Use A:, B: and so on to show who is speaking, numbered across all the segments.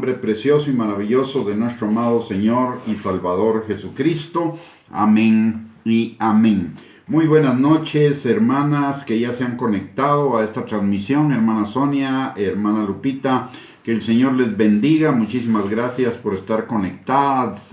A: nombre precioso y maravilloso de nuestro amado Señor y Salvador Jesucristo. Amén y amén. Muy buenas noches, hermanas que ya se han conectado a esta transmisión, hermana Sonia, hermana Lupita, que el Señor les bendiga. Muchísimas gracias por estar conectadas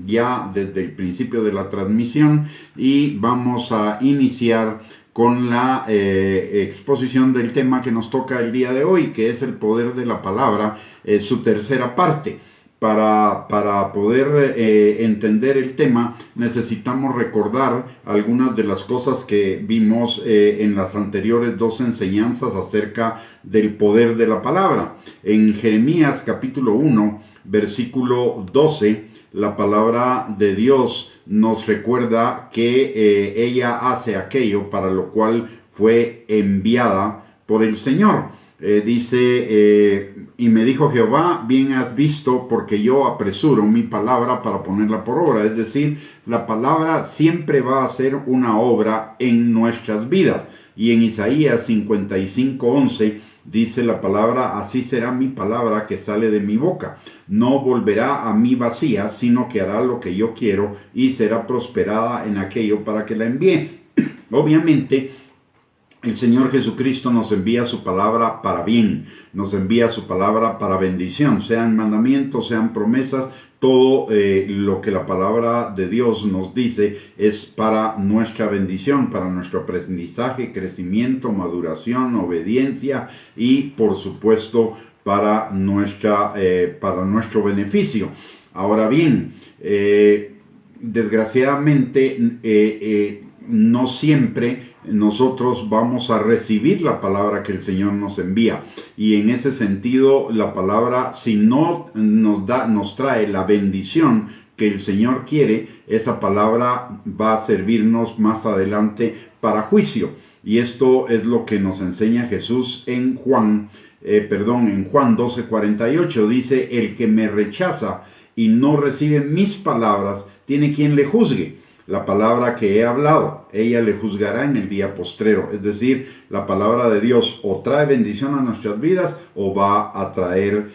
A: ya desde el principio de la transmisión, y vamos a iniciar con la exposición del tema que nos toca el día de hoy, que es el poder de la palabra, su tercera parte. Para poder entender el tema, necesitamos recordar algunas de las cosas que vimos en las anteriores dos enseñanzas acerca del poder de la palabra. En Jeremías capítulo 1, versículo 12, la palabra de Dios nos recuerda que ella hace aquello para lo cual fue enviada por el Señor. Dice, y me dijo Jehová, bien has visto, porque yo apresuro mi palabra para ponerla por obra. Es decir, la palabra siempre va a hacer una obra en nuestras vidas. Y en Isaías 55:11 dice la palabra: así será mi palabra que sale de mi boca. No volverá a mí vacía, sino que hará lo que yo quiero y será prosperada en aquello para que la envíe. Obviamente, el Señor Jesucristo nos envía su palabra para bien, nos envía su palabra para bendición, sean mandamientos, sean promesas, todo lo que la palabra de Dios nos dice es para nuestra bendición, para nuestro aprendizaje, crecimiento, maduración, obediencia y, por supuesto, para nuestro beneficio. Ahora bien, desgraciadamente, no siempre nosotros vamos a recibir la palabra que el Señor nos envía, y en ese sentido la palabra, si no nos trae la bendición que el Señor quiere, esa palabra va a servirnos más adelante para juicio. Y esto es lo que nos enseña Jesús en Juan 12:48. Dice: el que me rechaza y no recibe mis palabras tiene quien le juzgue. La palabra que he hablado, ella le juzgará en el día postrero. Es decir, la palabra de Dios o trae bendición a nuestras vidas o va a traer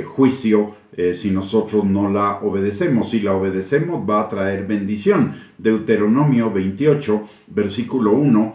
A: juicio si nosotros no la obedecemos. Si la obedecemos, va a traer bendición. Deuteronomio 28, versículo 1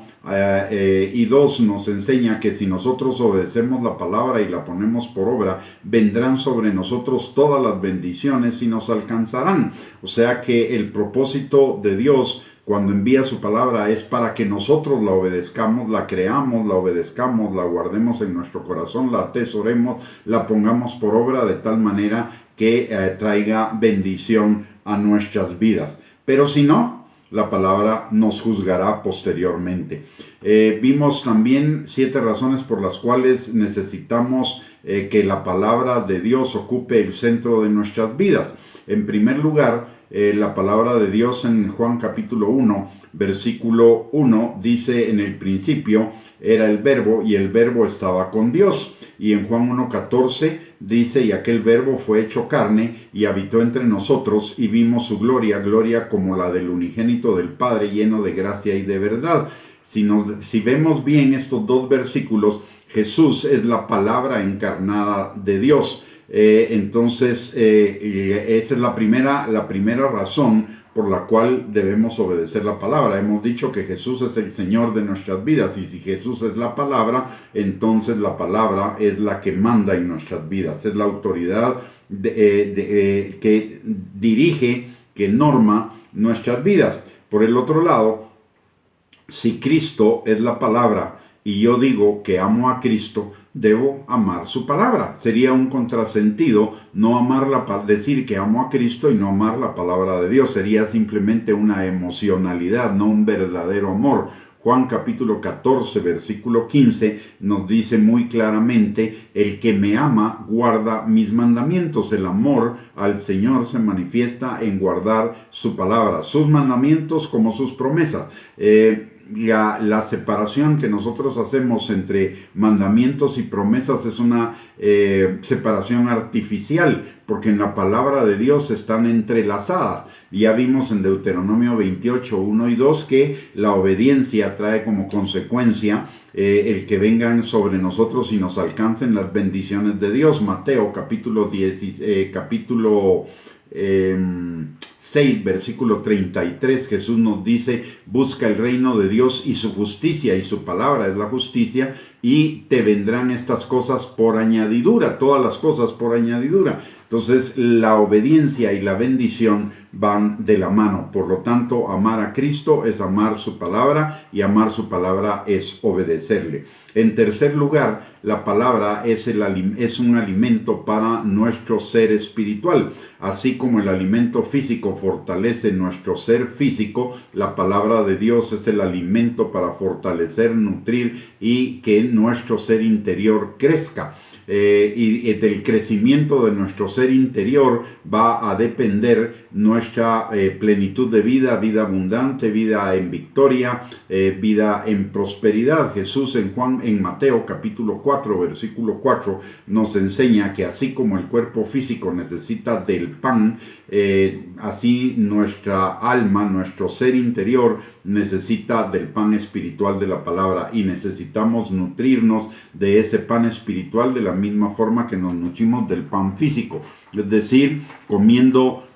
A: y 2 nos enseña que si nosotros obedecemos la palabra y la ponemos por obra, vendrán sobre nosotros todas las bendiciones y nos alcanzarán. O sea que el propósito de Dios cuando envía su palabra es para que nosotros la obedezcamos, la creamos, la obedezcamos, la guardemos en nuestro corazón, la atesoremos, la pongamos por obra de tal manera que traiga bendición a nuestras vidas. Pero si no, la palabra nos juzgará posteriormente. Vimos también 7 razones por las cuales necesitamos que la palabra de Dios ocupe el centro de nuestras vidas. En primer lugar, la palabra de Dios en Juan capítulo 1, versículo 1, dice: en el principio era el verbo y el verbo estaba con Dios. Y en Juan 1:14 dice: y aquel verbo fue hecho carne y habitó entre nosotros y vimos su gloria, gloria como la del unigénito del Padre, lleno de gracia y de verdad. Si vemos bien estos dos versículos, Jesús es la palabra encarnada de Dios. Entonces, esa es la primera razón por la cual debemos obedecer la palabra. Hemos dicho que Jesús es el Señor de nuestras vidas, y si Jesús es la palabra, entonces la palabra es la que manda en nuestras vidas, es la autoridad que dirige, que norma nuestras vidas. Por el otro lado, si Cristo es la palabra y yo digo que amo a Cristo, debo amar su palabra. Sería un contrasentido no decir que amo a Cristo y no amar la palabra de Dios. Sería simplemente una emocionalidad, no un verdadero amor. Juan capítulo 14, versículo 15 nos dice muy claramente: el que me ama guarda mis mandamientos. El amor al Señor se manifiesta en guardar su palabra, sus mandamientos como sus promesas. la separación que nosotros hacemos entre mandamientos y promesas es una separación artificial, porque en la palabra de Dios están entrelazadas. Ya vimos en Deuteronomio 28, 1 y 2 que la obediencia trae como consecuencia el que vengan sobre nosotros y nos alcancen las bendiciones de Dios. Mateo capítulo 6, versículo 33, Jesús nos dice: busca el reino de Dios y su justicia, y su palabra es la justicia, y te vendrán estas cosas por añadidura, todas las cosas por añadidura. Entonces la obediencia y la bendición van de la mano. Por lo tanto, amar a Cristo es amar su palabra, y amar su palabra es obedecerle. En tercer lugar, la palabra es un alimento para nuestro ser espiritual. Así como el alimento físico fortalece nuestro ser físico, la palabra de Dios es el alimento para fortalecer, nutrir y que nuestro ser interior crezca. Y del crecimiento de nuestro ser interior va a depender nuestra plenitud de vida, vida abundante, vida en victoria, vida en prosperidad. Jesús en Mateo capítulo 4, versículo 4 nos enseña que así como el cuerpo físico necesita del pan, así nuestra alma, nuestro ser interior necesita del pan espiritual de la palabra, y necesitamos nutrirnos de ese pan espiritual de la misma forma que nos nutrimos del pan físico, es decir, comiendo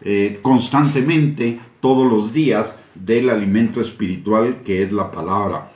A: constantemente todos los días del alimento espiritual que es la palabra.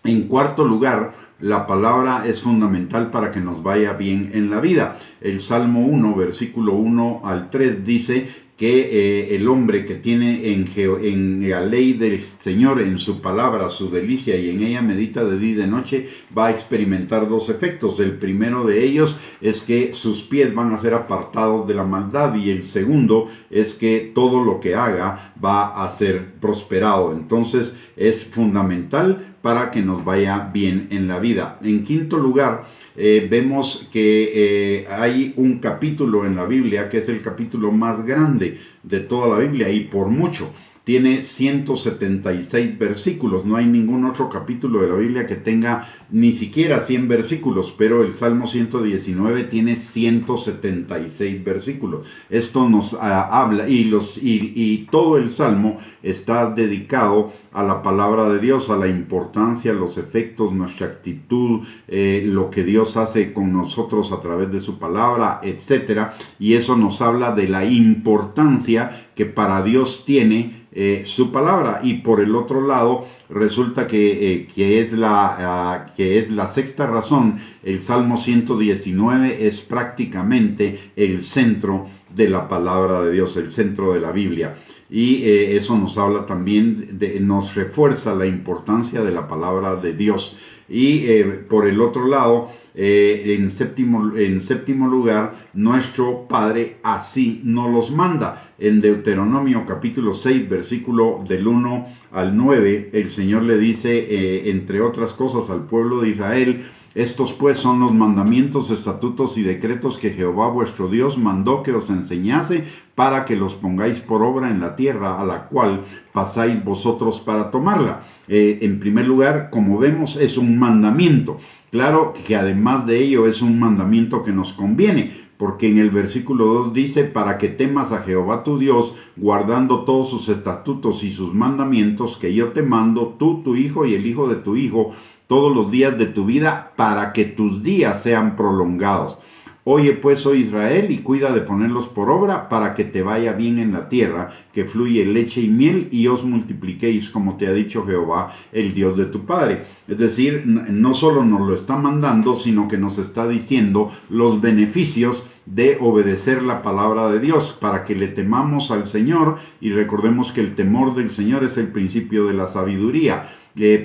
A: En cuarto lugar, la palabra es fundamental para que nos vaya bien en la vida. El Salmo 1, versículo 1 al 3 dice que el hombre que tiene en la ley del Señor, en su palabra, su delicia, y en ella medita de día y de noche, va a experimentar dos efectos. El primero de ellos es que sus pies van a ser apartados de la maldad, y el segundo es que todo lo que haga va a ser prosperado. Entonces es fundamental para que nos vaya bien en la vida. En quinto lugar, vemos que hay un capítulo en la Biblia que es el capítulo más grande de toda la Biblia, y por mucho. Tiene 176 versículos. No hay ningún otro capítulo de la Biblia que tenga ni siquiera 100 versículos, pero el Salmo 119 tiene 176 versículos. Esto nos habla, y todo el Salmo está dedicado a la palabra de Dios, a la importancia, los efectos, nuestra actitud, lo que Dios hace con nosotros a través de su palabra, etc. Y eso nos habla de la importancia que para Dios tiene su palabra. Y por el otro lado, resulta que es la sexta razón. El Salmo 119 es prácticamente el centro de la palabra de Dios, el centro de la Biblia. Y eso nos habla también, nos refuerza la importancia de la palabra de Dios. Y por el otro lado, en séptimo lugar, nuestro Padre así nos los manda. En Deuteronomio capítulo 6, versículo del 1 al 9, el Señor le dice, entre otras cosas, al pueblo de Israel: estos pues son los mandamientos, estatutos y decretos que Jehová vuestro Dios mandó que os enseñase, para que los pongáis por obra en la tierra a la cual pasáis vosotros para tomarla. En primer lugar, como vemos, es un mandamiento. Claro que además de ello es un mandamiento que nos conviene, porque en el versículo 2 dice: para que temas a Jehová tu Dios, guardando todos sus estatutos y sus mandamientos que yo te mando, tú, tu hijo y el hijo de tu hijo, todos los días de tu vida, para que tus días sean prolongados. Oye pues, oh Israel, y cuida de ponerlos por obra, para que te vaya bien en la tierra, que fluye leche y miel, y os multipliquéis, como te ha dicho Jehová, el Dios de tu Padre. Es decir, no solo nos lo está mandando, sino que nos está diciendo los beneficios de obedecer la palabra de Dios, para que le temamos al Señor, y recordemos que el temor del Señor es el principio de la sabiduría.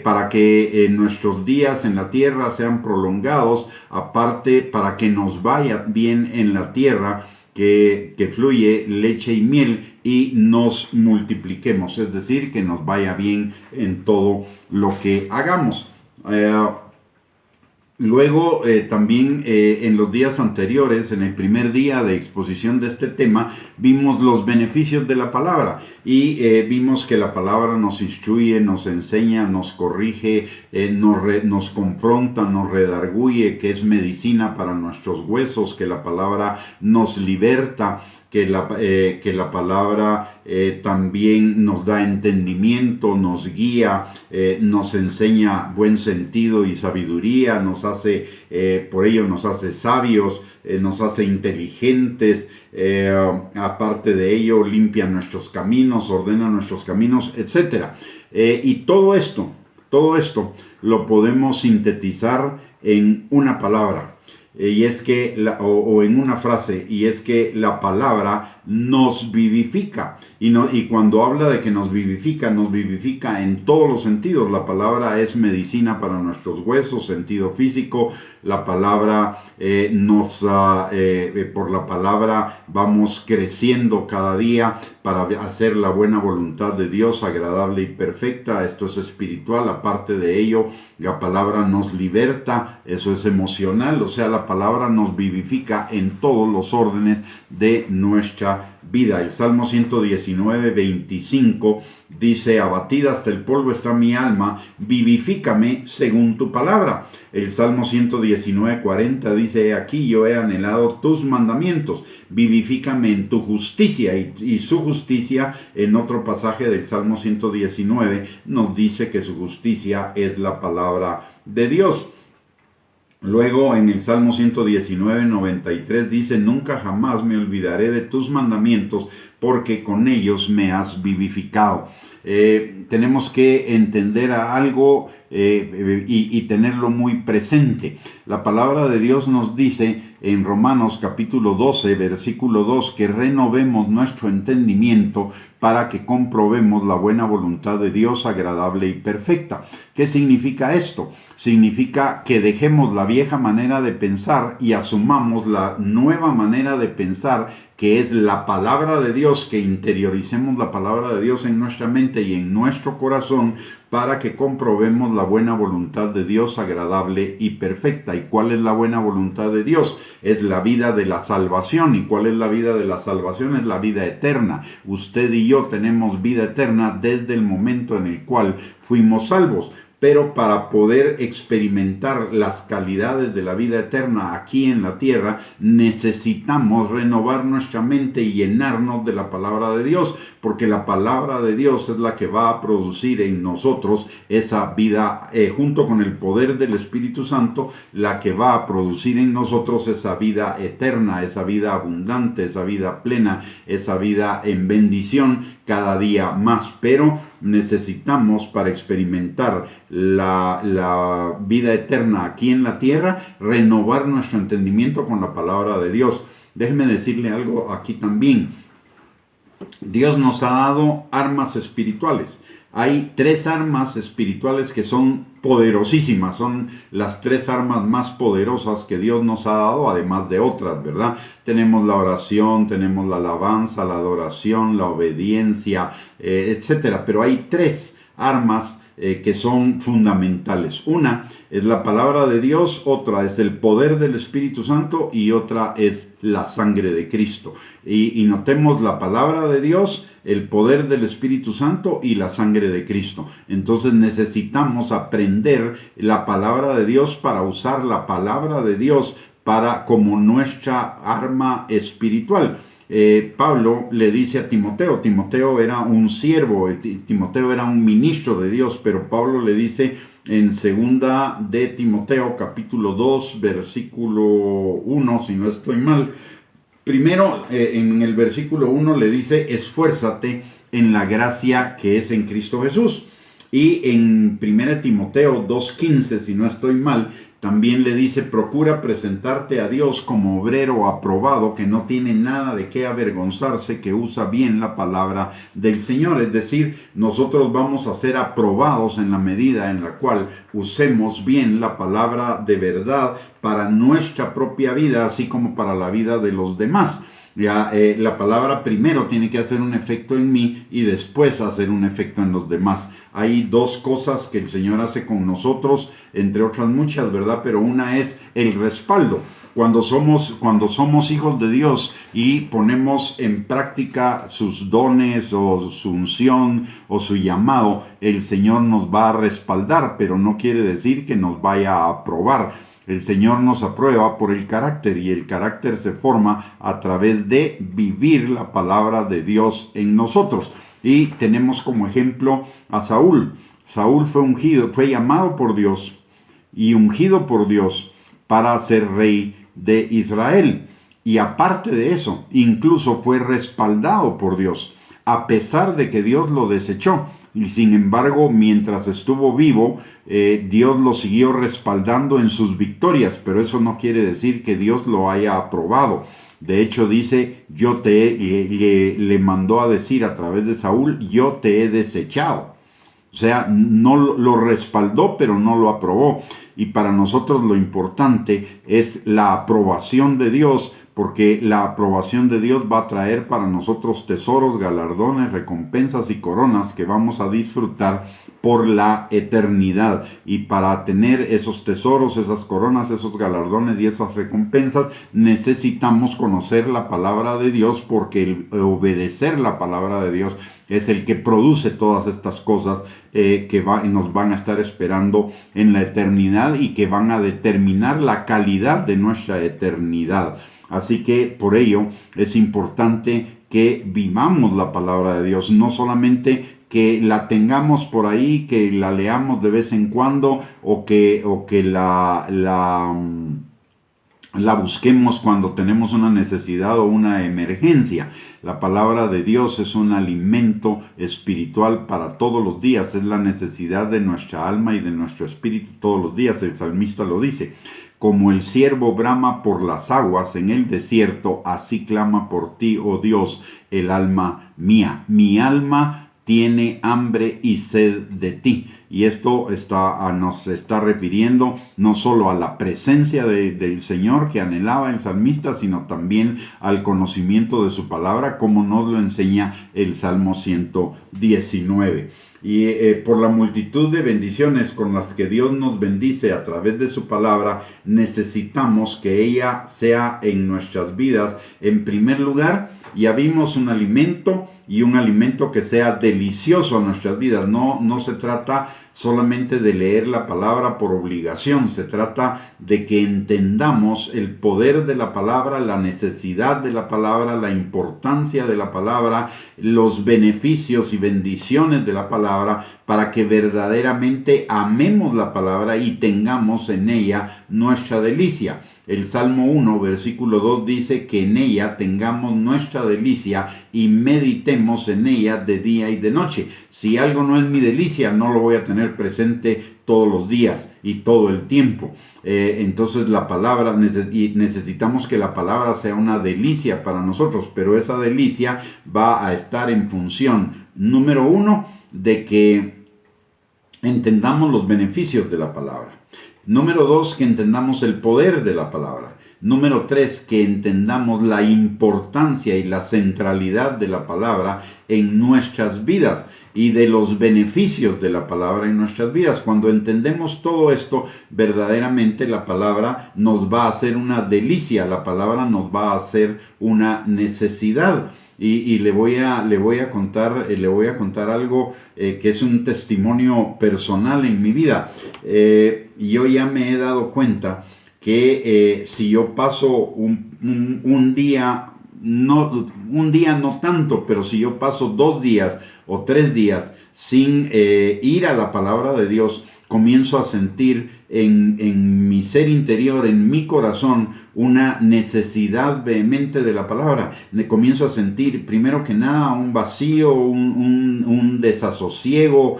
A: Para que nuestros días en la tierra sean prolongados, aparte para que nos vaya bien en la tierra, que fluye leche y miel, y nos multipliquemos, es decir, que nos vaya bien en todo lo que hagamos. Luego, también en los días anteriores, en el primer día de exposición de este tema, vimos los beneficios de la palabra y vimos que la palabra nos instruye, nos enseña, nos corrige, nos confronta, nos redarguye, que es medicina para nuestros huesos, que la palabra nos liberta, que la palabra también nos da entendimiento, nos guía, nos enseña buen sentido y sabiduría, por ello nos hace sabios, nos hace inteligentes, aparte de ello limpia nuestros caminos, ordena nuestros caminos, etc. Y todo esto lo podemos sintetizar en una palabra. Y es que, o en una frase, y es que la palabra nos vivifica. Y cuando habla de que nos vivifica en todos los sentidos. La palabra es medicina para nuestros huesos, sentido físico. La palabra por la palabra vamos creciendo cada día para hacer la buena voluntad de Dios, agradable y perfecta. Esto es espiritual. Aparte de ello, la palabra nos liberta, eso es emocional. O sea, la palabra nos vivifica en todos los órdenes de nuestra vida. El Salmo 119, 25 dice: abatida hasta el polvo está mi alma, vivifícame según tu palabra. El Salmo 119, 40 dice: aquí yo he anhelado tus mandamientos, vivifícame en tu justicia. Y su justicia, en otro pasaje del Salmo 119, nos dice que su justicia es la palabra de Dios. Luego en el Salmo 119, 93 dice: nunca jamás me olvidaré de tus mandamientos, porque con ellos me has vivificado. Tenemos que entender algo y tenerlo muy presente. La palabra de Dios nos dice en Romanos capítulo 12, versículo 2, que renovemos nuestro entendimiento para que comprobemos la buena voluntad de Dios, agradable y perfecta. ¿Qué significa esto? Significa que dejemos la vieja manera de pensar y asumamos la nueva manera de pensar, que es la palabra de Dios, que interioricemos la palabra de Dios en nuestra mente y en nuestro corazón para que comprobemos la buena voluntad de Dios, agradable y perfecta. ¿Y cuál es la buena voluntad de Dios? Es la vida de la salvación. ¿Y cuál es la vida de la salvación? Es la vida eterna. Usted y yo tenemos vida eterna desde el momento en el cual fuimos salvos. Pero para poder experimentar las calidades de la vida eterna aquí en la tierra, necesitamos renovar nuestra mente y llenarnos de la palabra de Dios, porque la palabra de Dios es la que va a producir en nosotros esa vida, junto con el poder del Espíritu Santo, la que va a producir en nosotros esa vida eterna, esa vida abundante, esa vida plena, esa vida en bendición cada día más. Pero necesitamos, para experimentar la vida eterna aquí en la tierra, renovar nuestro entendimiento con la palabra de Dios. Déjeme decirle algo aquí también. Dios nos ha dado armas espirituales. Hay 3 armas espirituales que son poderosísimas, son las 3 armas más poderosas que Dios nos ha dado, además de otras, ¿verdad? Tenemos la oración, tenemos la alabanza, la adoración, la obediencia, etcétera. Pero hay 3 armas que son fundamentales. Una es la palabra de Dios, otra es el poder del Espíritu Santo y otra es la sangre de Cristo. Y notemos la palabra de Dios, el poder del Espíritu Santo y la sangre de Cristo. Entonces necesitamos aprender la palabra de Dios para usar la palabra de Dios como nuestra arma espiritual. Pablo le dice a Timoteo era un siervo, Timoteo era un ministro de Dios, pero Pablo le dice en 2 de Timoteo capítulo 2 versículo 1, si no estoy mal, primero en el versículo 1 le dice: esfuérzate en la gracia que es en Cristo Jesús. Y en 1 Timoteo 2:15, si no estoy mal, también le dice: procura presentarte a Dios como obrero aprobado, que no tiene nada de qué avergonzarse, que usa bien la palabra del Señor. Es decir, nosotros vamos a ser aprobados en la medida en la cual usemos bien la palabra de verdad para nuestra propia vida, así como para la vida de los demás. La palabra primero tiene que hacer un efecto en mí y después hacer un efecto en los demás. Hay dos cosas que el Señor hace con nosotros, entre otras muchas, ¿verdad? Pero una es el respaldo. Cuando somos hijos de Dios y ponemos en práctica sus dones o su unción o su llamado, el Señor nos va a respaldar, pero no quiere decir que nos vaya a aprobar. El Señor nos aprueba por el carácter y el carácter se forma a través de vivir la palabra de Dios en nosotros. Y tenemos como ejemplo a Saúl. Saúl fue ungido, fue llamado por Dios y ungido por Dios para ser rey de Israel. Y aparte de eso, incluso fue respaldado por Dios, a pesar de que Dios lo desechó. Y sin embargo, mientras estuvo vivo, Dios lo siguió respaldando en sus victorias, pero eso no quiere decir que Dios lo haya aprobado. De hecho, dice, le mandó a decir a través de Saúl, yo te he desechado. O sea, no lo respaldó, pero no lo aprobó. Y para nosotros lo importante es la aprobación de Dios, porque la aprobación de Dios va a traer para nosotros tesoros, galardones, recompensas y coronas que vamos a disfrutar por la eternidad. Y para tener esos tesoros, esas coronas, esos galardones y esas recompensas, necesitamos conocer la palabra de Dios, porque el obedecer la palabra de Dios es el que produce todas estas cosas que nos van a estar esperando en la eternidad y que van a determinar la calidad de nuestra eternidad. Así que por ello es importante que vivamos la palabra de Dios, no solamente que la tengamos por ahí, que la leamos de vez en cuando o que la busquemos cuando tenemos una necesidad o una emergencia. La palabra de Dios es un alimento espiritual para todos los días, es la necesidad de nuestra alma y de nuestro espíritu todos los días. El salmista lo dice: como el ciervo brama por las aguas en el desierto, así clama por ti, oh Dios, el alma mía. Mi alma tiene hambre y sed de ti. Y esto nos está refiriendo no solo a la presencia del Señor que anhelaba el salmista, sino también al conocimiento de su palabra, como nos lo enseña el Salmo 119. Y por la multitud de bendiciones con las que Dios nos bendice a través de su palabra, necesitamos que ella sea en nuestras vidas, en primer lugar, ya vimos un alimento, y un alimento que sea delicioso a nuestras vidas. No se trata solamente de leer la palabra por obligación, se trata de que entendamos el poder de la palabra, la necesidad de la palabra, la importancia de la palabra, los beneficios y bendiciones de la palabra, para que verdaderamente amemos la palabra y tengamos en ella nuestra delicia. El Salmo 1, versículo 2 dice que en ella tengamos nuestra delicia y meditemos en ella de día y de noche. Si algo no es mi delicia, no lo voy a tener presente todos los días y todo el tiempo. Entonces la palabra, necesitamos que la palabra sea una delicia para nosotros, pero esa delicia va a estar en función, número uno, de que entendamos los beneficios de la palabra. Número 2, que entendamos el poder de la palabra. Número 3, que entendamos la importancia y la centralidad de la palabra en nuestras vidas y de los beneficios de la palabra en nuestras vidas. Cuando entendemos todo esto, verdaderamente la palabra nos va a hacer una delicia, la palabra nos va a hacer una necesidad. Y le voy a contar algo que es un testimonio personal en mi vida. Yo ya me he dado cuenta que si yo paso un día no tanto, pero si yo paso 2 días o 3 días sin ir a la palabra de Dios, comienzo a sentir en mi ser interior, en mi corazón, una necesidad vehemente de la palabra. Comienzo a sentir, primero que nada, un vacío, un desasosiego,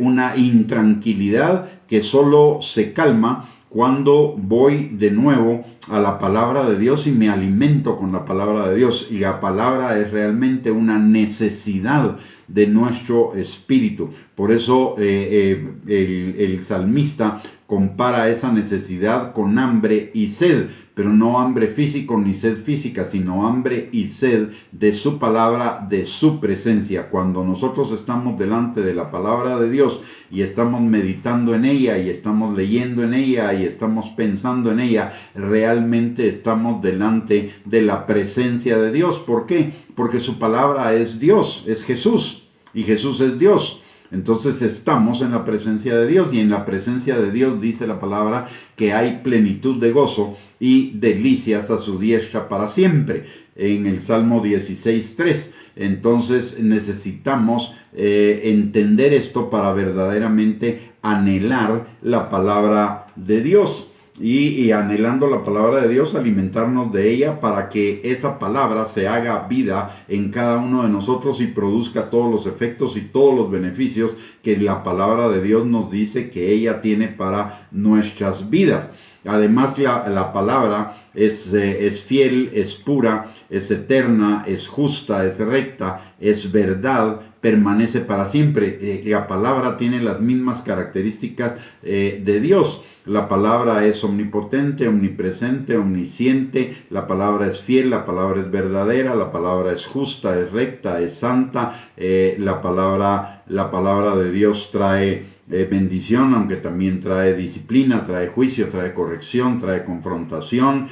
A: una intranquilidad que solo se calma cuando voy de nuevo a la palabra de Dios y me alimento con la palabra de Dios. Y la palabra es realmente una necesidad de nuestro espíritu. Por eso el salmista compara esa necesidad con hambre y sed. pero no hambre físico ni sed física, sino hambre y sed de su palabra, de su presencia. Cuando nosotros estamos delante de la palabra de Dios y estamos meditando en ella y estamos leyendo en ella y estamos pensando en ella, realmente estamos delante de la presencia de Dios. ¿Por qué? Porque su palabra es Dios, es Jesús, y Jesús es Dios. Entonces estamos en la presencia de Dios, y en la presencia de Dios dice la palabra que hay plenitud de gozo y delicias a su diestra para siempre, en el Salmo 16:3. Entonces necesitamos entender esto para verdaderamente anhelar la palabra de Dios. Y anhelando la palabra de Dios, alimentarnos de ella para que esa palabra se haga vida en cada uno de nosotros y produzca todos los efectos y todos los beneficios que la palabra de Dios nos dice que ella tiene para nuestras vidas. Además, la palabra es fiel, es pura, es eterna, es justa, es recta, es verdad, permanece para siempre. La palabra tiene las mismas características de Dios. La palabra es omnipotente, omnipresente, omnisciente. La palabra es fiel, la palabra es verdadera, la palabra es justa, es recta, es santa. La palabra de Dios trae bendición, aunque también trae disciplina, trae juicio, trae corrección, trae confrontación,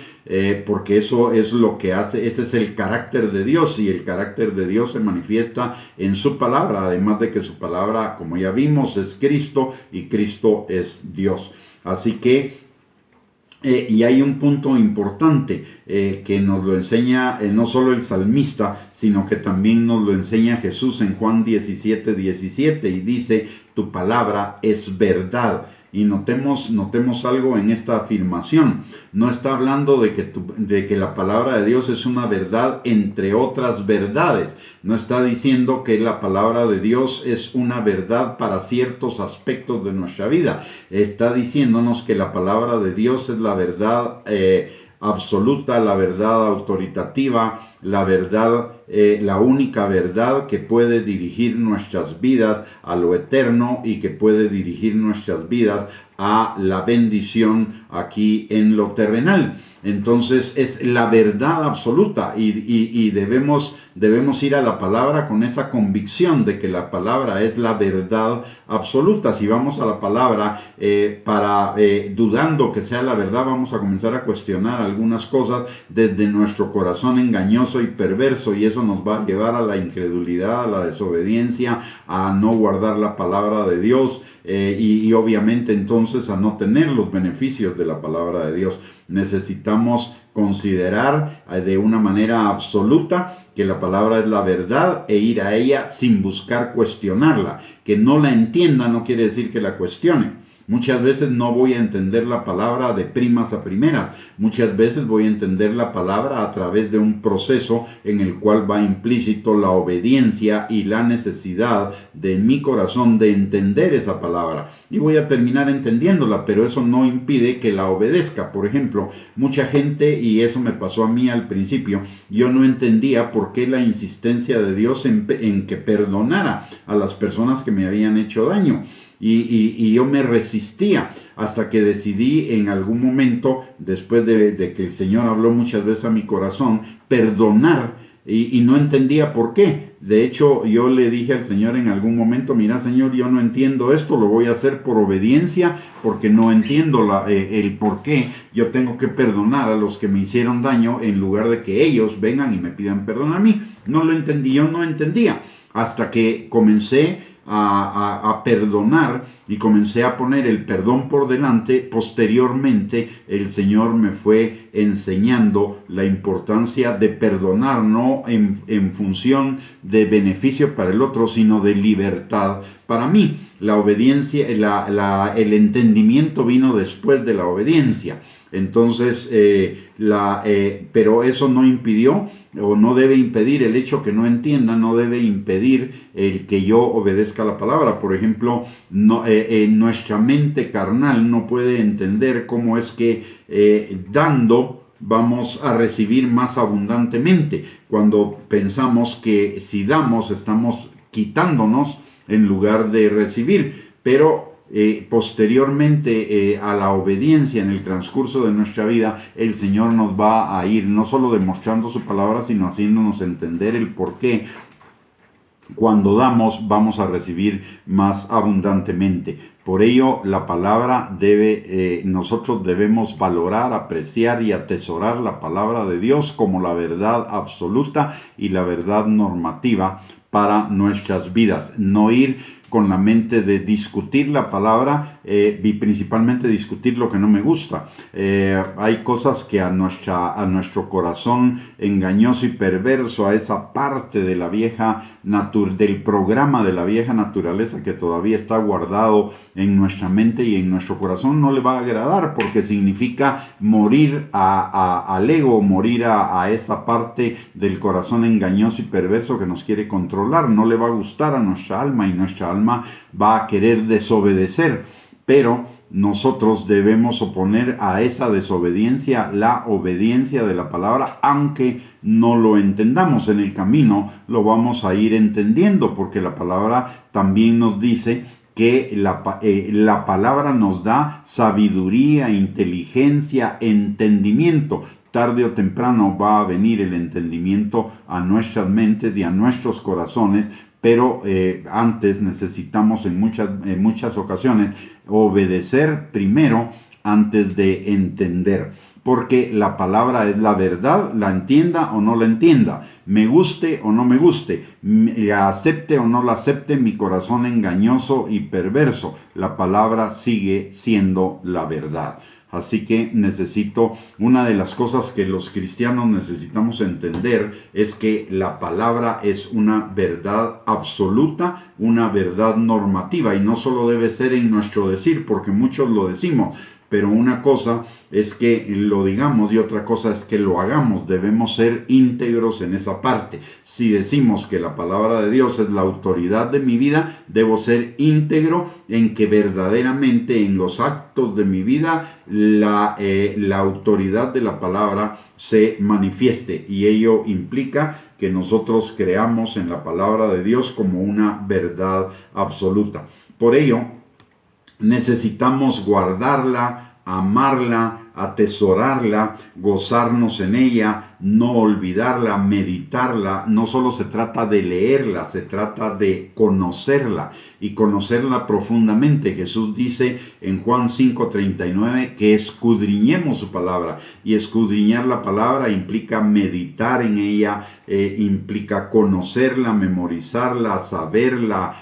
A: porque eso es lo que hace, ese es el carácter de Dios, y el carácter de Dios se manifiesta en su palabra, además de que su palabra, como ya vimos, es Cristo, y Cristo es Dios. Así que y hay un punto importante que nos lo enseña no solo el salmista, sino que también nos lo enseña Jesús en Juan 17:17, y dice: tu palabra es verdad. Y notemos algo en esta afirmación. No está hablando de que la palabra de Dios es una verdad entre otras verdades. No está diciendo que la palabra de Dios es una verdad para ciertos aspectos de nuestra vida. Está diciéndonos que la palabra de Dios es la verdad absoluta, la verdad autoritativa, la verdad, la única verdad que puede dirigir nuestras vidas a lo eterno y que puede dirigir nuestras vidas a la bendición aquí en lo terrenal. Entonces es la verdad absoluta, y debemos ir a la palabra con esa convicción de que la palabra es la verdad absoluta. Si vamos a la palabra dudando que sea la verdad, vamos a comenzar a cuestionar algunas cosas desde nuestro corazón engañoso y perverso, y eso nos va a llevar a la incredulidad, a la desobediencia, a no guardar la palabra de Dios, y obviamente entonces a no tener los beneficios de la palabra de Dios. Necesitamos considerar de una manera absoluta que la palabra es la verdad e ir a ella sin buscar cuestionarla. Que no la entienda no quiere decir que la cuestione. Muchas veces no voy a entender la palabra de primas a primeras. Muchas veces voy a entender la palabra a través de un proceso en el cual va implícito la obediencia y la necesidad de mi corazón de entender esa palabra. Y voy a terminar entendiéndola, pero eso no impide que la obedezca. Por ejemplo, mucha gente, y eso me pasó a mí al principio, yo no entendía por qué la insistencia de Dios en que perdonara a las personas que me habían hecho daño. Y yo me resistía hasta que decidí en algún momento, después de que el Señor habló muchas veces a mi corazón, perdonar, y no entendía por qué. De hecho, yo le dije al Señor en algún momento: mira, Señor, yo no entiendo esto, lo voy a hacer por obediencia, porque no entiendo el por qué yo tengo que perdonar a los que me hicieron daño en lugar de que ellos vengan y me pidan perdón a mí. No lo entendí, yo no entendía, hasta que comencé a perdonar y comencé a poner el perdón por delante. Posteriormente el Señor me fue enseñando la importancia de perdonar, no en función de beneficio para el otro, sino de libertad para mí. La obediencia, el entendimiento vino después de la obediencia. Entonces, pero eso no impidió, o no debe impedir, el hecho que no entienda no debe impedir el que yo obedezca la palabra. Por ejemplo, nuestra mente carnal no puede entender cómo es que dando vamos a recibir más abundantemente, cuando pensamos que si damos estamos quitándonos en lugar de recibir. Pero posteriormente a la obediencia en el transcurso de nuestra vida, el Señor nos va a ir no solo demostrando su palabra, sino haciéndonos entender el por qué cuando damos vamos a recibir más abundantemente. Por ello, la palabra nosotros debemos valorar, apreciar y atesorar la palabra de Dios como la verdad absoluta y la verdad normativa para nuestras vidas. No ir con la mente de discutir la palabra y principalmente discutir lo que no me gusta. Hay cosas que a nuestro corazón engañoso y perverso, a esa parte de la del programa de la vieja naturaleza que todavía está guardado en nuestra mente y en nuestro corazón, no le va a agradar, porque significa morir al ego, morir a esa parte del corazón engañoso y perverso que nos quiere controlar. No le va a gustar a nuestra alma y nuestra alma va a querer desobedecer, pero nosotros debemos oponer a esa desobediencia la obediencia de la palabra, aunque no lo entendamos. En el camino lo vamos a ir entendiendo, porque la palabra también nos dice que la palabra nos da sabiduría, inteligencia, entendimiento. Tarde o temprano va a venir el entendimiento a nuestras mentes y a nuestros corazones, pero antes necesitamos en muchas ocasiones obedecer primero antes de entender, porque la palabra es la verdad, la entienda o no la entienda, me guste o no me guste, la acepte o no la acepte mi corazón engañoso y perverso, la palabra sigue siendo la verdad. Así que una de las cosas que los cristianos necesitamos entender es que la palabra es una verdad absoluta, una verdad normativa, y no solo debe ser en nuestro decir, porque muchos lo decimos, pero una cosa es que lo digamos y otra cosa es que lo hagamos. Debemos ser íntegros en esa parte. Si decimos que la palabra de Dios es la autoridad de mi vida, debo ser íntegro en que verdaderamente en los actos de mi vida la autoridad de la palabra se manifieste, y ello implica que nosotros creamos en la palabra de Dios como una verdad absoluta. Por ello, necesitamos guardarla, amarla, atesorarla, gozarnos en ella, no olvidarla, meditarla. No solo se trata de leerla, se trata de conocerla y conocerla profundamente. Jesús dice en Juan 5:39 que escudriñemos su palabra, y escudriñar la palabra implica meditar en ella, implica conocerla, memorizarla, saberla,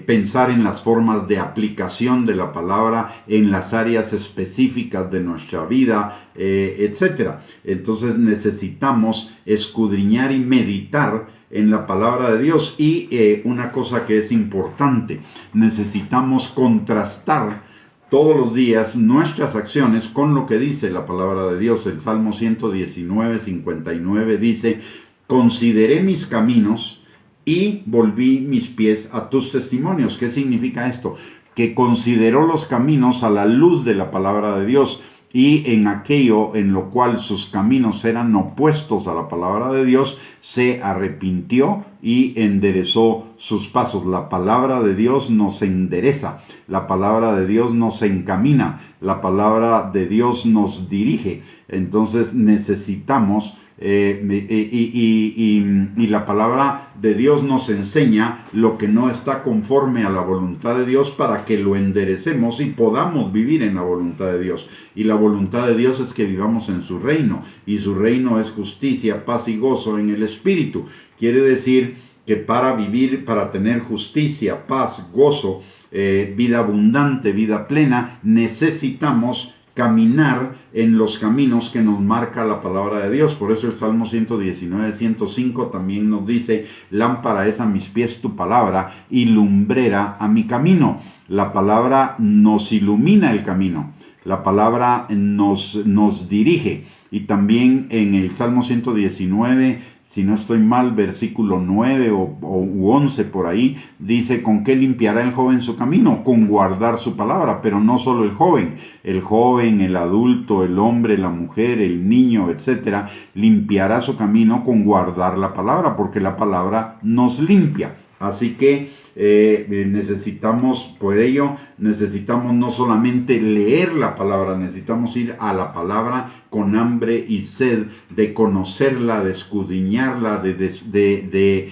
A: pensar en las formas de aplicación de la palabra en las áreas específicas de nuestra vida, etc. Entonces necesitamos escudriñar y meditar en la palabra de Dios. Y una cosa que es importante, necesitamos contrastar todos los días nuestras acciones con lo que dice la palabra de Dios. El Salmo 119:59 dice: consideré mis caminos y volví mis pies a tus testimonios. ¿Qué significa esto? Que consideró los caminos a la luz de la palabra de Dios, y en aquello en lo cual sus caminos eran opuestos a la palabra de Dios, se arrepintió y enderezó sus pasos. La palabra de Dios nos endereza, la palabra de Dios nos encamina, la palabra de Dios nos dirige. Entonces necesitamos y la palabra de Dios nos enseña lo que no está conforme a la voluntad de Dios, para que lo enderecemos y podamos vivir en la voluntad de Dios. Y la voluntad de Dios es que vivamos en su reino, y su reino es justicia, paz y gozo en el Espíritu. Quiere decir que para vivir, para tener justicia, paz, gozo, vida abundante, vida plena, necesitamos caminar en los caminos que nos marca la palabra de Dios. Por eso el Salmo 119:105 también nos dice: lámpara es a mis pies tu palabra y lumbrera a mi camino. La palabra nos ilumina el camino, la palabra nos dirige. Y también en el Salmo 119, si no estoy mal, versículo 9 u 11 por ahí, dice: ¿con qué limpiará el joven su camino? Con guardar su palabra. Pero no solo el joven, el adulto, el hombre, la mujer, el niño, etcétera, limpiará su camino con guardar la palabra, porque la palabra nos limpia. Así que necesitamos, por ello, necesitamos no solamente leer la palabra, necesitamos ir a la palabra con hambre y sed de conocerla, de escudriñarla, de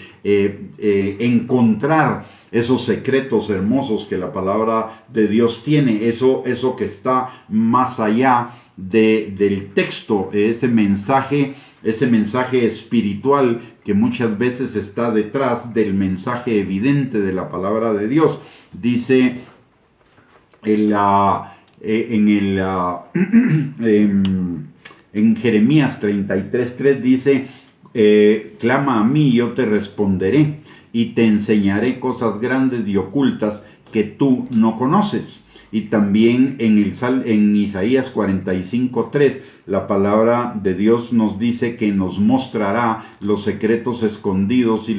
A: encontrar esos secretos hermosos que la palabra de Dios tiene, eso que está más allá del texto, ese mensaje espiritual que muchas veces está detrás del mensaje evidente de la palabra de Dios. Dice en Jeremías 33:3 dice, clama a mí y yo te responderé y te enseñaré cosas grandes y ocultas que tú no conoces. Y también en Isaías 45:3 la palabra de Dios nos dice que nos mostrará los secretos escondidos y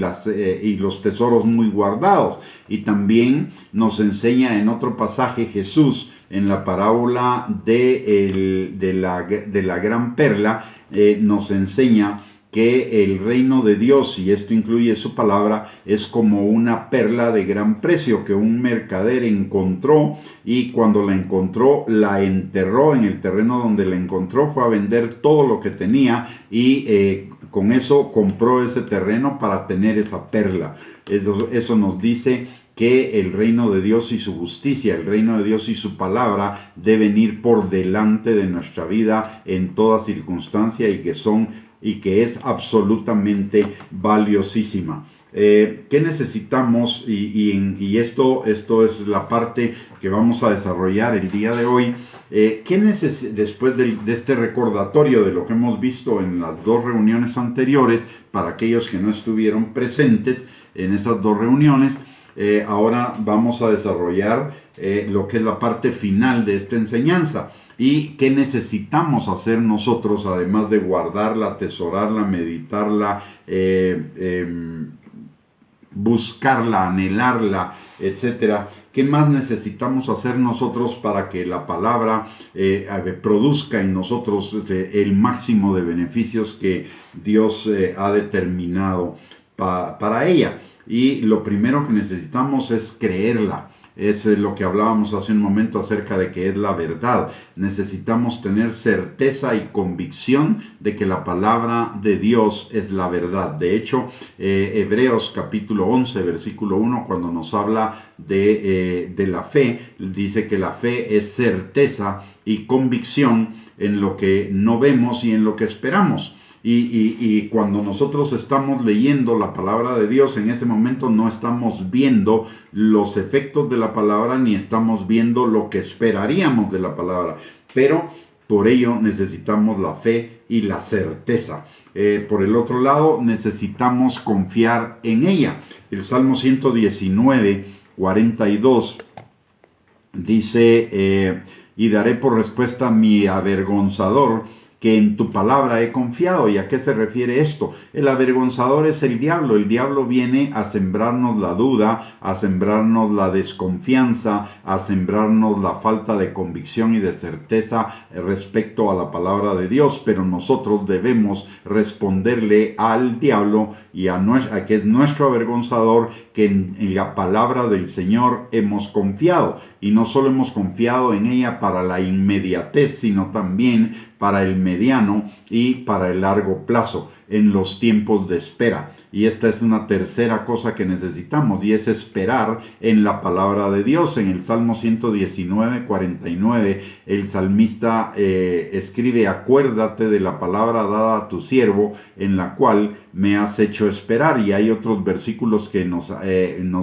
A: los tesoros muy guardados. Y también nos enseña en otro pasaje Jesús, en la parábola de la gran perla, nos enseña que el reino de Dios, y esto incluye su palabra, es como una perla de gran precio que un mercader encontró, y cuando la encontró la enterró en el terreno donde la encontró, fue a vender todo lo que tenía y con eso compró ese terreno para tener esa perla. Eso nos dice que el reino de Dios y su justicia, el reino de Dios y su palabra deben ir por delante de nuestra vida en toda circunstancia y que es absolutamente valiosísima. ¿Qué necesitamos? Y esto es la parte que vamos a desarrollar el día de hoy. Después de este recordatorio de lo que hemos visto en las dos reuniones anteriores, para aquellos que no estuvieron presentes en esas dos reuniones, ahora vamos a desarrollar lo que es la parte final de esta enseñanza. ¿Y qué necesitamos hacer nosotros, además de guardarla, atesorarla, meditarla, buscarla, anhelarla, etcétera? ¿Qué más necesitamos hacer nosotros para que la palabra produzca en nosotros el máximo de beneficios que Dios ha determinado para ella? Y lo primero que necesitamos es creerla. Es lo que hablábamos hace un momento acerca de que es la verdad. Necesitamos tener certeza y convicción de que la palabra de Dios es la verdad. De hecho, Hebreos capítulo 11, versículo 1, cuando nos habla de la fe, dice que la fe es certeza y convicción en lo que no vemos y en lo que esperamos. Y cuando nosotros estamos leyendo la palabra de Dios, en ese momento no estamos viendo los efectos de la palabra ni estamos viendo lo que esperaríamos de la palabra. Pero por ello necesitamos la fe y la certeza. Por el otro lado, necesitamos confiar en ella. El Salmo 119, 42 dice, y daré por respuesta a mi avergonzador, que en tu palabra he confiado. ¿Y a qué se refiere esto? El avergonzador es el diablo. El diablo viene a sembrarnos la duda, a sembrarnos la desconfianza, a sembrarnos la falta de convicción y de certeza respecto a la palabra de Dios. Pero nosotros debemos responderle al diablo y a que es nuestro avergonzador, que en la palabra del Señor hemos confiado. Y no solo hemos confiado en ella para la inmediatez, sino también para el mediano y para el largo plazo, en los tiempos de espera. Y esta es una tercera cosa que necesitamos, y es esperar en la palabra de Dios. En el Salmo 119, 49, el salmista escribe, acuérdate de la palabra dada a tu siervo, en la cual me has hecho esperar. Y hay otros versículos que nos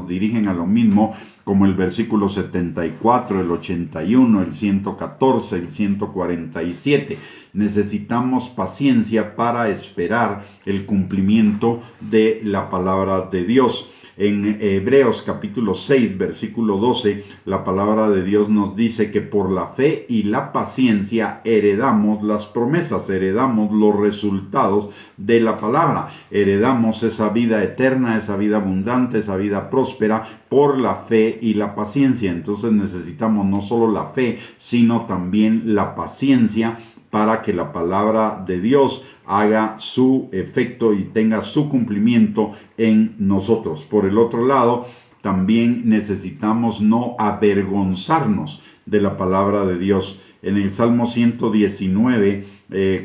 A: dirigen a lo mismo, como el versículo 74, el 81, el 114, el 147. Necesitamos paciencia para esperar el cumplimiento de la palabra de Dios. En Hebreos capítulo 6, versículo 12, la palabra de Dios nos dice que por la fe y la paciencia heredamos las promesas, heredamos los resultados de la palabra, heredamos esa vida eterna, esa vida abundante, esa vida próspera por la fe y la paciencia. Entonces necesitamos no solo la fe, sino también la paciencia para que la palabra de Dios haga su efecto y tenga su cumplimiento en nosotros. Por el otro lado, también necesitamos no avergonzarnos de la palabra de Dios. En el Salmo 119,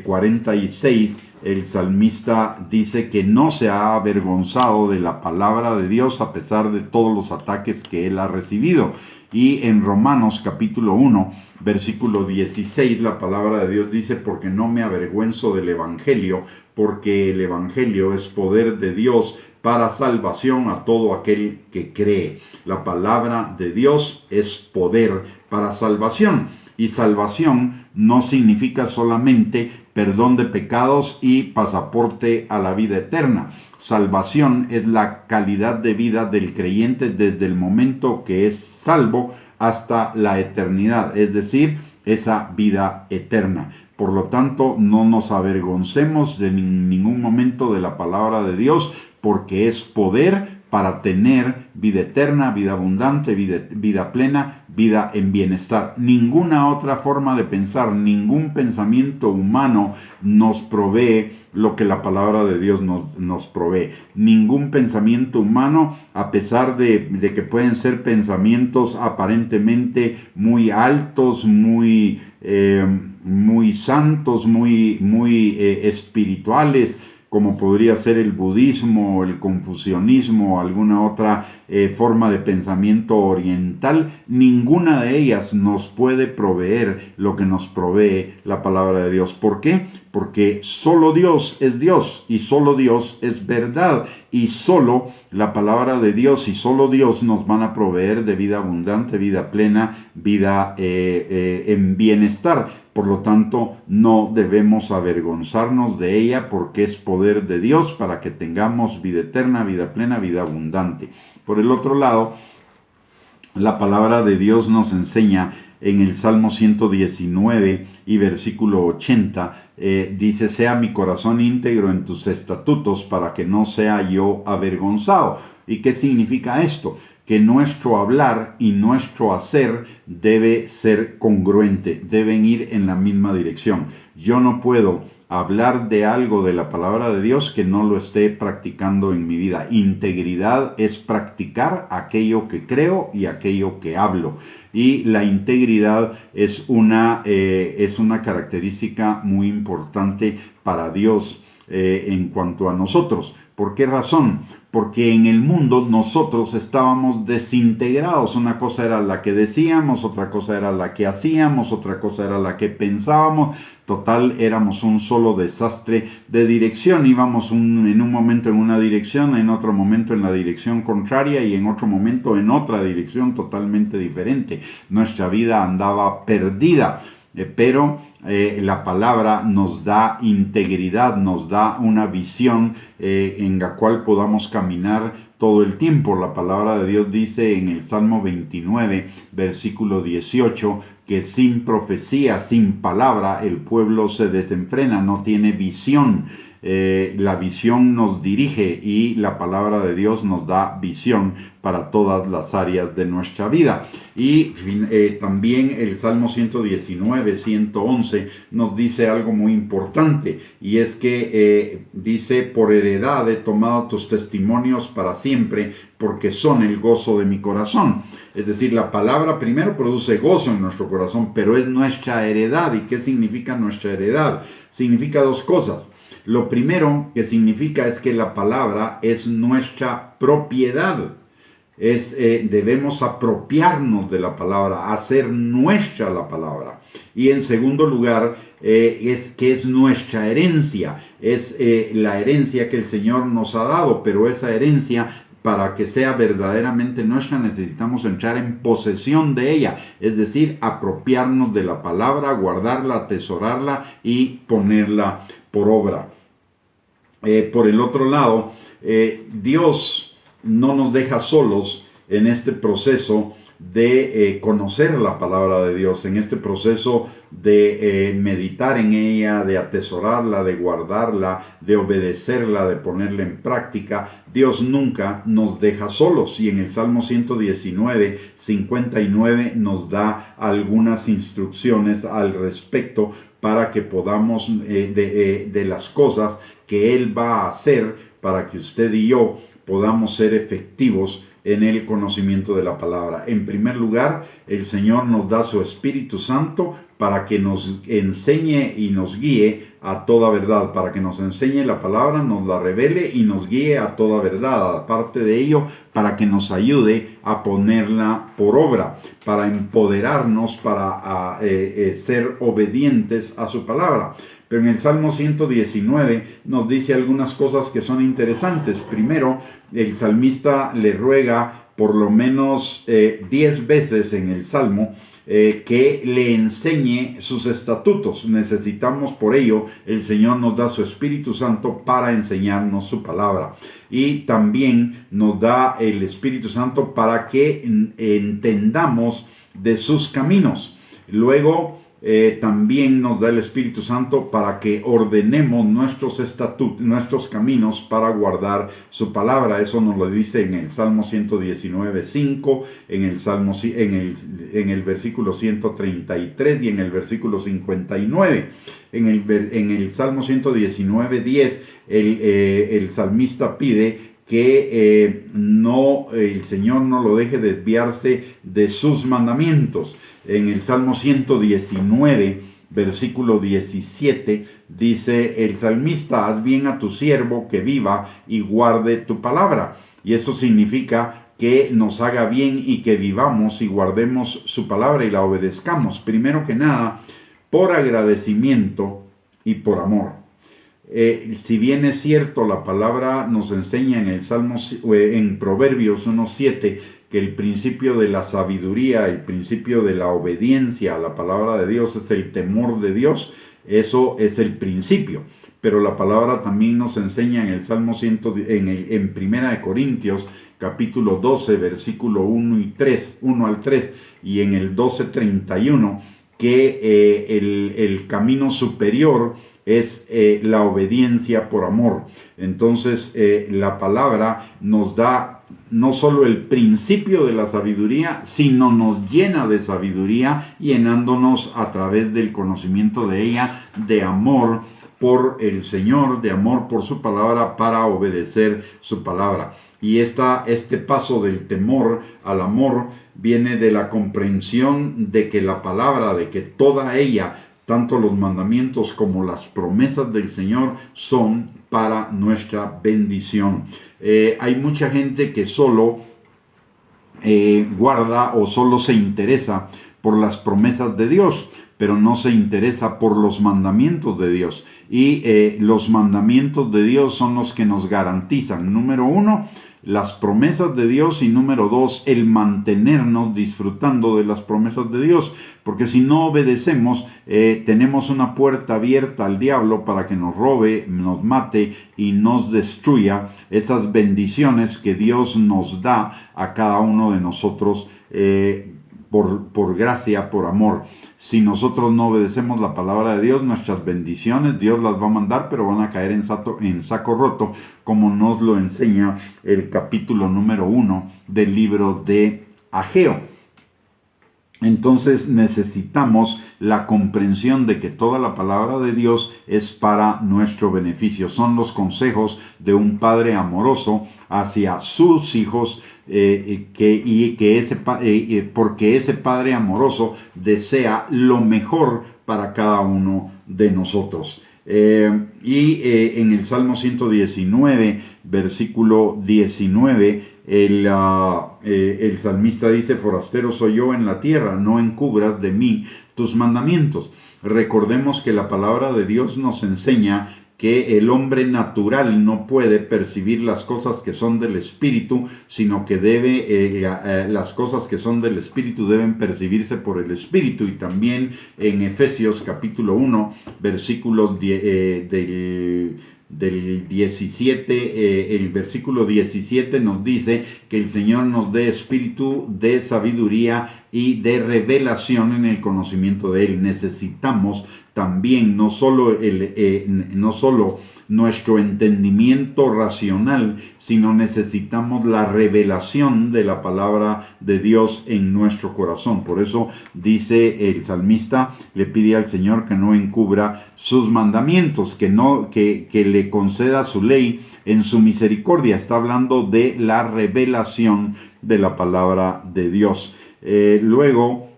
A: 46, el salmista dice que no se ha avergonzado de la palabra de Dios a pesar de todos los ataques que él ha recibido. Y en Romanos capítulo 1, versículo 16, la palabra de Dios dice: porque no me avergüenzo del Evangelio, porque el Evangelio es poder de Dios para salvación a todo aquel que cree. La palabra de Dios es poder para salvación. Y salvación no significa solamente perdón de pecados y pasaporte a la vida eterna. Salvación es la calidad de vida del creyente desde el momento que es salvo hasta la eternidad, es decir, esa vida eterna. Por lo tanto, no nos avergoncemos de ningún momento de la palabra de Dios, porque es poder para tener vida eterna, vida abundante, vida plena, vida en bienestar. Ninguna otra forma de pensar, ningún pensamiento humano nos provee lo que la palabra de Dios nos provee. Ningún pensamiento humano, a pesar de que pueden ser pensamientos aparentemente muy altos, muy santos, muy espirituales, como podría ser el budismo, el confucianismo, alguna otra forma de pensamiento oriental, ninguna de ellas nos puede proveer lo que nos provee la palabra de Dios. ¿Por qué? Porque solo Dios es Dios y solo Dios es verdad, y solo la palabra de Dios y solo Dios nos van a proveer de vida abundante, vida plena, vida en bienestar. Por lo tanto, no debemos avergonzarnos de ella, porque es poder de Dios para que tengamos vida eterna, vida plena, vida abundante. Por el otro lado, la palabra de Dios nos enseña en el Salmo 119 y versículo 80, dice: sea mi corazón íntegro en tus estatutos, para que no sea yo avergonzado. ¿Y qué significa esto? Que nuestro hablar y nuestro hacer debe ser congruente, deben ir en la misma dirección. Yo no puedo hablar de algo de la palabra de Dios que no lo esté practicando en mi vida. Integridad es practicar aquello que creo y aquello que hablo. Y la integridad es una característica muy importante para Dios en cuanto a nosotros. ¿Por qué razón? Porque en el mundo nosotros estábamos desintegrados. Una cosa era la que decíamos, otra cosa era la que hacíamos, otra cosa era la que pensábamos. Total, éramos un solo desastre de dirección. Íbamos en un momento en una dirección, en otro momento en la dirección contraria y en otro momento en otra dirección totalmente diferente. Nuestra vida andaba perdida. Pero la palabra nos da integridad, nos da una visión en la cual podamos caminar todo el tiempo. La palabra de Dios dice en el Salmo 29, versículo 18, que sin profecía, sin palabra, el pueblo se desenfrena, no tiene visión. La visión nos dirige y la palabra de Dios nos da visión para todas las áreas de nuestra vida. Y también el Salmo 119, 111 nos dice algo muy importante, y es que dice: por heredad he tomado tus testimonios para siempre, porque son el gozo de mi corazón. Es decir, la palabra primero produce gozo en nuestro corazón, pero es nuestra heredad. ¿Y qué significa nuestra heredad? Significa dos cosas. Lo primero que significa es que la palabra es nuestra propiedad. Debemos apropiarnos de la palabra, hacer nuestra la palabra. Y en segundo lugar, es nuestra herencia. Es la herencia que el Señor nos ha dado, pero esa herencia, para que sea verdaderamente nuestra, necesitamos entrar en posesión de ella, es decir, apropiarnos de la palabra, guardarla, atesorarla y ponerla por obra. Por el otro lado, Dios no nos deja solos en este proceso de conocer la palabra de Dios, en este proceso de meditar en ella, de atesorarla, de guardarla, de obedecerla, de ponerla en práctica. Dios nunca nos deja solos, y en el Salmo 119, 59 nos da algunas instrucciones al respecto para que podamos de las cosas que Él va a hacer para que usted y yo podamos ser efectivos en el conocimiento de la palabra. En primer lugar, el Señor nos da su Espíritu Santo para que nos enseñe y nos guíe a toda verdad, para que nos enseñe la palabra, nos la revele y nos guíe a toda verdad. Aparte de ello, para que nos ayude a ponerla por obra, para empoderarnos, para ser obedientes a su palabra. Pero en el Salmo 119 nos dice algunas cosas que son interesantes. Primero, el salmista le ruega por lo menos 10 veces en el Salmo que le enseñe sus estatutos. Necesitamos por ello, el Señor nos da su Espíritu Santo para enseñarnos su palabra. Y también nos da el Espíritu Santo para que entendamos de sus caminos. Luego, también nos da el Espíritu Santo para que ordenemos nuestros estatutos, nuestros caminos para guardar su palabra. Eso nos lo dice en el Salmo 119:5, en el versículo 133 y en el versículo 59. En el Salmo 119:10 el salmista pide que el Señor no lo deje desviarse de sus mandamientos. En el Salmo 119, versículo 17, dice el salmista: haz bien a tu siervo que viva y guarde tu palabra. Y eso significa que nos haga bien y que vivamos y guardemos su palabra y la obedezcamos. Primero que nada, por agradecimiento y por amor. Si bien es cierto, la palabra nos enseña en Proverbios 1:7 que el principio de la sabiduría, el principio de la obediencia a la palabra de Dios es el temor de Dios. Eso es el principio. Pero la palabra también nos enseña en el Salmo 100, en Primera de Corintios, capítulo 12, versículo 1 al 3, y en el 12:31, que el camino superior es la obediencia por amor. Entonces, la palabra nos da no solo el principio de la sabiduría, sino nos llena de sabiduría, llenándonos a través del conocimiento de ella, de amor por el Señor, de amor por su palabra, para obedecer su palabra. Y este paso del temor al amor viene de la comprensión de que la palabra, de que toda ella, tanto los mandamientos como las promesas del Señor, son para nuestra bendición. Hay mucha gente que solo guarda o solo se interesa por las promesas de Dios, pero no se interesa por los mandamientos de Dios. Y los mandamientos de Dios son los que nos garantizan, número 1, las promesas de Dios, y número 2, el mantenernos disfrutando de las promesas de Dios. Porque si no obedecemos, tenemos una puerta abierta al diablo para que nos robe, nos mate y nos destruya esas bendiciones que Dios nos da a cada uno de nosotros por gracia, por amor. Si nosotros no obedecemos la palabra de Dios, nuestras bendiciones Dios las va a mandar, pero van a caer en saco roto, como nos lo enseña el capítulo número 1 del libro de Ageo. Entonces necesitamos la comprensión de que toda la palabra de Dios es para nuestro beneficio. Son los consejos de un padre amoroso hacia sus hijos, porque ese padre amoroso desea lo mejor para cada uno de nosotros. En el Salmo 119, versículo 19, el salmista dice: forastero soy yo en la tierra, no encubras de mí tus mandamientos. Recordemos que la palabra de Dios nos enseña que el hombre natural no puede percibir las cosas que son del Espíritu, sino que las cosas que son del Espíritu deben percibirse por el Espíritu. Y también en Efesios capítulo 1, versículos del 17, el versículo 17 nos dice que el Señor nos dé espíritu de sabiduría y de revelación en el conocimiento de Él. Necesitamos también no solo nuestro entendimiento racional, sino necesitamos la revelación de la palabra de Dios en nuestro corazón. Por eso dice el salmista, le pide al Señor que no encubra sus mandamientos, que le conceda su ley en su misericordia. Está hablando de la revelación de la palabra de Dios. Luego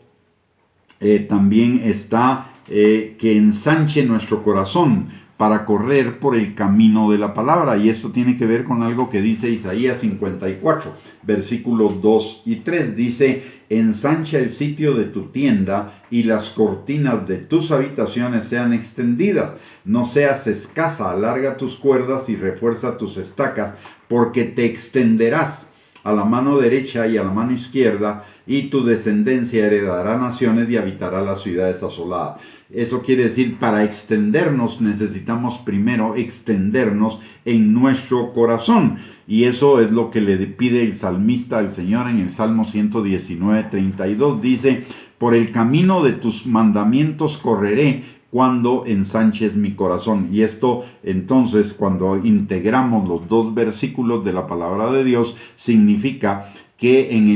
A: también está que ensanche nuestro corazón para correr por el camino de la palabra. Y esto tiene que ver con algo que dice Isaías 54, versículos 2 y 3. Dice: ensancha el sitio de tu tienda y las cortinas de tus habitaciones sean extendidas. No seas escasa, alarga tus cuerdas y refuerza tus estacas, porque te extenderás a la mano derecha y a la mano izquierda, y tu descendencia heredará naciones y habitará las ciudades asoladas. Eso quiere decir, para extendernos necesitamos primero extendernos en nuestro corazón. Y eso es lo que le pide el salmista al Señor en el Salmo 119:32. Dice: por el camino de tus mandamientos correré cuando ensanches mi corazón. Y esto, entonces, cuando integramos los dos versículos de la palabra de Dios, significa que en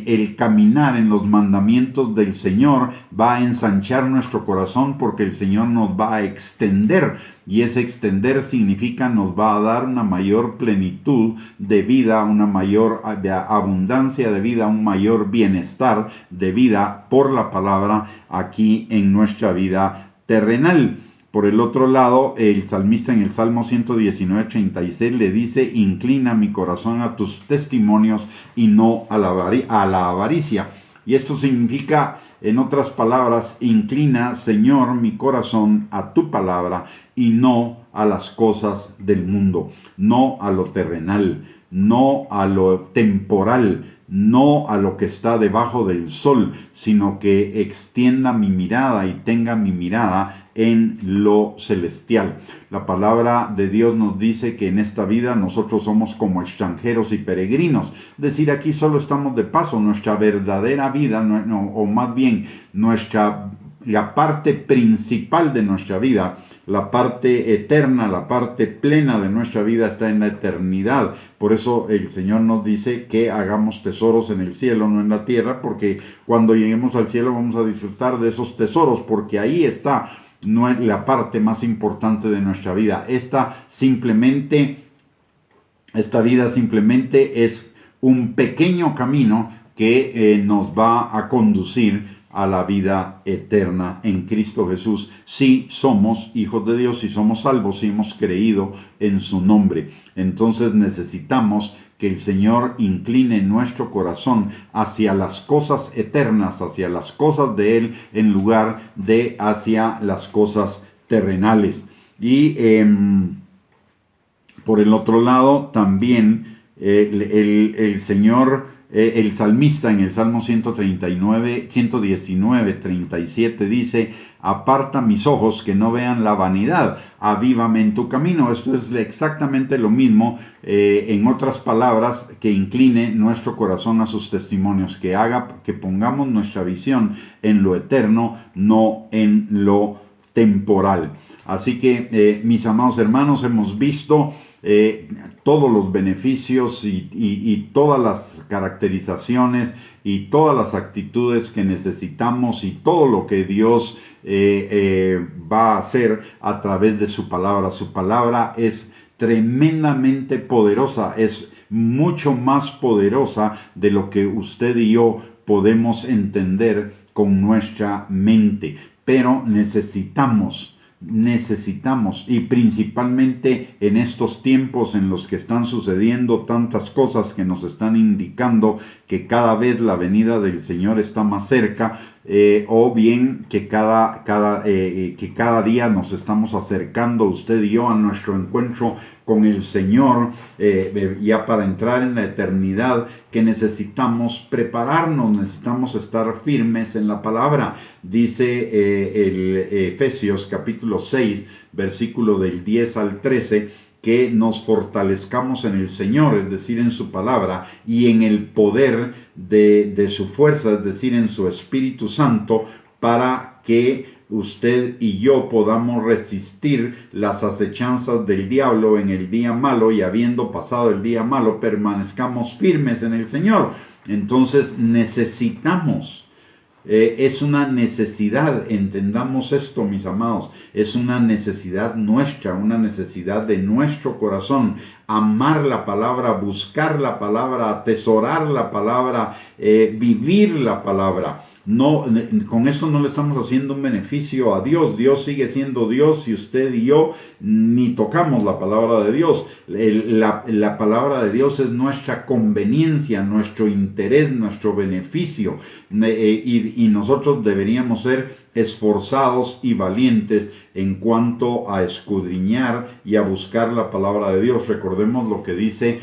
A: el caminar en los mandamientos del Señor va a ensanchar nuestro corazón, porque el Señor nos va a extender, y ese extender significa nos va a dar una mayor plenitud de vida, una mayor abundancia de vida, un mayor bienestar de vida por la palabra aquí en nuestra vida terrenal. Por el otro lado, el salmista en el Salmo 119:36 le dice: inclina mi corazón a tus testimonios y no a la avaricia. Y esto significa, en otras palabras, inclina, Señor, mi corazón a tu palabra y no a las cosas del mundo, no a lo terrenal, no a lo temporal, no a lo que está debajo del sol, sino que extienda mi mirada y tenga mi mirada en lo celestial. La palabra de Dios nos dice que en esta vida nosotros somos como extranjeros y peregrinos. Es decir, aquí solo estamos de paso. Nuestra verdadera vida, o más bien la parte principal de nuestra vida, la parte eterna, la parte plena de nuestra vida está en la eternidad. Por eso el Señor nos dice que hagamos tesoros en el cielo, no en la tierra, porque cuando lleguemos al cielo vamos a disfrutar de esos tesoros, porque ahí está la parte más importante de nuestra vida. Esta vida simplemente es un pequeño camino que nos va a conducir a la vida eterna en Cristo Jesús, si somos hijos de Dios, si somos salvos, si hemos creído en su nombre. Entonces necesitamos que el Señor incline nuestro corazón hacia las cosas eternas, hacia las cosas de Él, en lugar de hacia las cosas terrenales. Y por el otro lado, también el Señor, el salmista en el Salmo 119:37 dice: aparta mis ojos que no vean la vanidad, avívame en tu camino. Esto es exactamente lo mismo, en otras palabras, que incline nuestro corazón a sus testimonios, que pongamos nuestra visión en lo eterno, no en lo temporal. Así que, mis amados hermanos, hemos visto todos los beneficios y todas las caracterizaciones y todas las actitudes que necesitamos, y todo lo que Dios va a hacer a través de su palabra. Su palabra es tremendamente poderosa, es mucho más poderosa de lo que usted y yo podemos entender con nuestra mente. Pero necesitamos, y principalmente en estos tiempos en los que están sucediendo tantas cosas que nos están indicando que cada vez la venida del Señor está más cerca, o bien que que cada día nos estamos acercando usted y yo a nuestro encuentro con el Señor, ya para entrar en la eternidad, que necesitamos prepararnos, necesitamos estar firmes en la palabra. Dice el Efesios capítulo 6, versículo del 10 al 13, que nos fortalezcamos en el Señor, es decir, en su palabra, y en el poder de su fuerza, es decir, en su Espíritu Santo, para que usted y yo podamos resistir las acechanzas del diablo en el día malo, y habiendo pasado el día malo, permanezcamos firmes en el Señor. Entonces necesitamos, es una necesidad, entendamos esto, mis amados, es una necesidad nuestra, una necesidad de nuestro corazón, amar la palabra, buscar la palabra, atesorar la palabra, vivir la palabra. No, con esto no le estamos haciendo un beneficio a Dios. Dios sigue siendo Dios y usted y yo ni tocamos la palabra de Dios. La palabra de Dios es nuestra conveniencia, nuestro interés, nuestro beneficio, y nosotros deberíamos ser esforzados y valientes en cuanto a escudriñar y a buscar la palabra de Dios. Recordemos lo que dice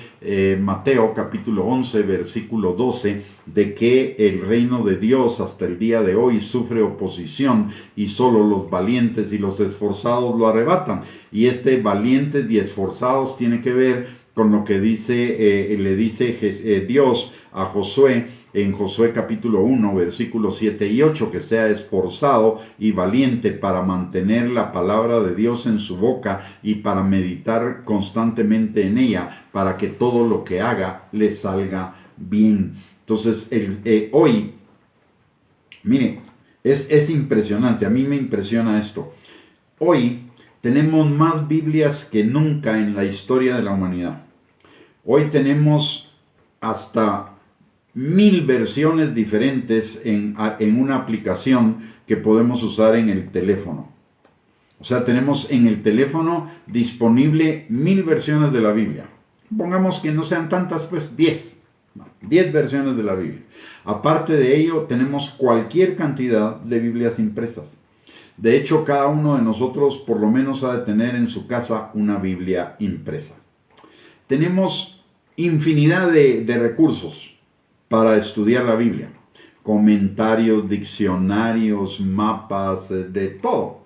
A: Mateo capítulo 11 versículo 12, de que el reino de Dios hasta el día de hoy sufre oposición y solo los valientes y los esforzados lo arrebatan. Y este valientes y esforzados tiene que ver con lo que le dice Dios a Josué en Josué capítulo 1 versículos 7 y 8, que sea esforzado y valiente para mantener la palabra de Dios en su boca y para meditar constantemente en ella, para que todo lo que haga le salga bien. Entonces, hoy, mire, es impresionante, a mí me impresiona esto. Hoy tenemos más Biblias que nunca en la historia de la humanidad. Hoy tenemos hasta 1000 versiones diferentes en una aplicación que podemos usar en el teléfono. O sea, tenemos en el teléfono disponible 1000 versiones de la Biblia. Pongamos que no sean tantas, pues 10 versiones de la Biblia. Aparte de ello, tenemos cualquier cantidad de Biblias impresas. De hecho, cada uno de nosotros por lo menos ha de tener en su casa una Biblia impresa. Tenemos infinidad de recursos para estudiar la Biblia. Comentarios, diccionarios, mapas, de todo.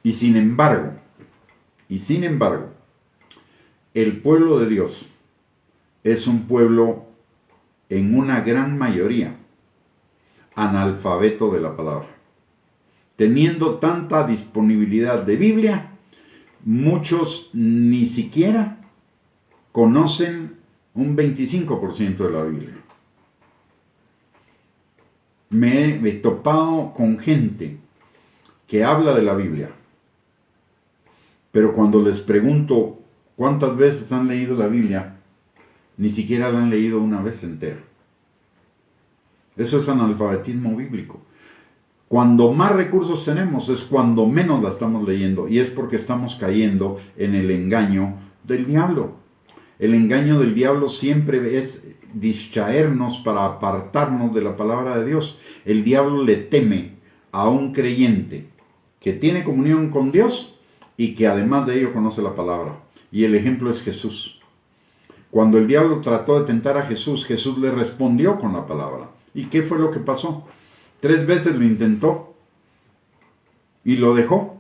A: Y sin embargo, el pueblo de Dios es un pueblo en una gran mayoría analfabeto de la palabra. Teniendo tanta disponibilidad de Biblia, muchos ni siquiera conocen un 25% de la Biblia. Me he topado con gente que habla de la Biblia, pero cuando les pregunto cuántas veces han leído la Biblia, ni siquiera la han leído una vez entera. Eso es analfabetismo bíblico. Cuando más recursos tenemos es cuando menos la estamos leyendo, y es porque estamos cayendo en el engaño del diablo. El engaño del diablo siempre es distraernos para apartarnos de la palabra de Dios. El diablo le teme a un creyente que tiene comunión con Dios y que además de ello conoce la palabra. Y el ejemplo es Jesús. Cuando el diablo trató de tentar a Jesús, Jesús le respondió con la palabra. ¿Y qué fue lo que pasó? 3 veces lo intentó y lo dejó,